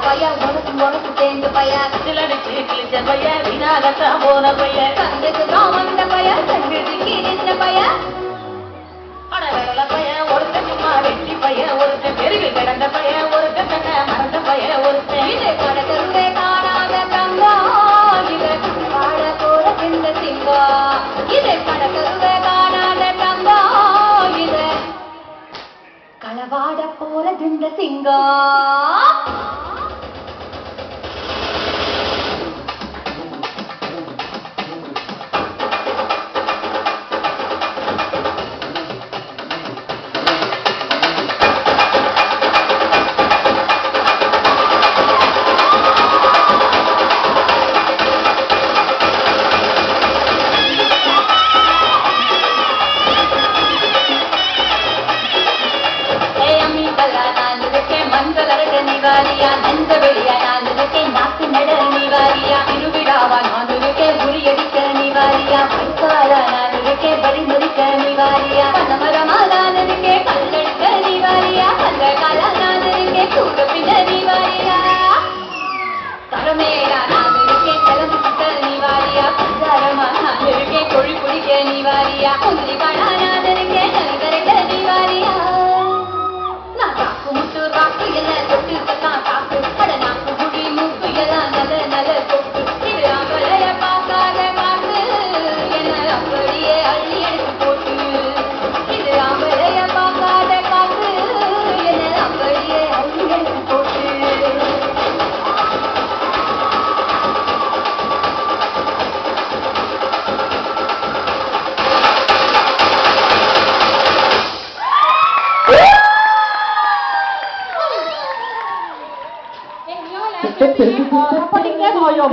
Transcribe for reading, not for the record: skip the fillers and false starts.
பையா உனக்கு சேர்ந்த பையா கிழிச்ச பையா வீணாகத்தான் போன பையா கண்ணுக்கு தான் வந்த பையா கண்ணுக்கு நின்ற பையா அடவரல பையா ஒருத்தன் சும்மா வெட்டி பையா ஒருத்தன் பெருகி கிடந்த பையா ஒருத்தன் தன்னை மறந்த பையா ஒருத்தன் இதை கடற்கருவே காணாத தங்கம் இதை வாழ போற இந்த சிங்கம் இதை கடற்கருவே காணாத தங்கம் இதை களவாட போற இந்த சிங்கம் நிவாரியா நந்த வெளியா நான் இருக்கே நாக்கு நட நிவாரியா திருவிழாவா நான் இருக்கே புரியடிக்க நிவாரியா பைக்காரா நான் இருக்கே பரிமுறிக்க நிவாரியா பனமரமா நான் இருக்கே கல்லெடுக்க நிவாரியா கல்ல காலா நான் இருக்கே கூடப்பின நிவாரியா கரமேரா நான் இருக்கே கிளம்பு கிட்ட நிவாரியா பஞ்சாரமா நான் இருக்கே கொழி குடிக்க நிவாரியா குந்திரி காணா நான் இருக்கே நலிகரைக்க நிவாரியா நான் காக்கு முட்டு ராக்கு என்ன தொட்டு காக்கு அட நாக்கு குடி மூக்கு எல்லாம் நல்ல நல்ல தொட்டு இது அவளைய பார்க்காத காக்கு என்ன அப்படியே அள்ளி எடுத்து போட்டு இது அவளைய பார்க்காத காக்கு என்ன அப்படியே அள்ளி எடுத்து போட்டு Apa dikira saya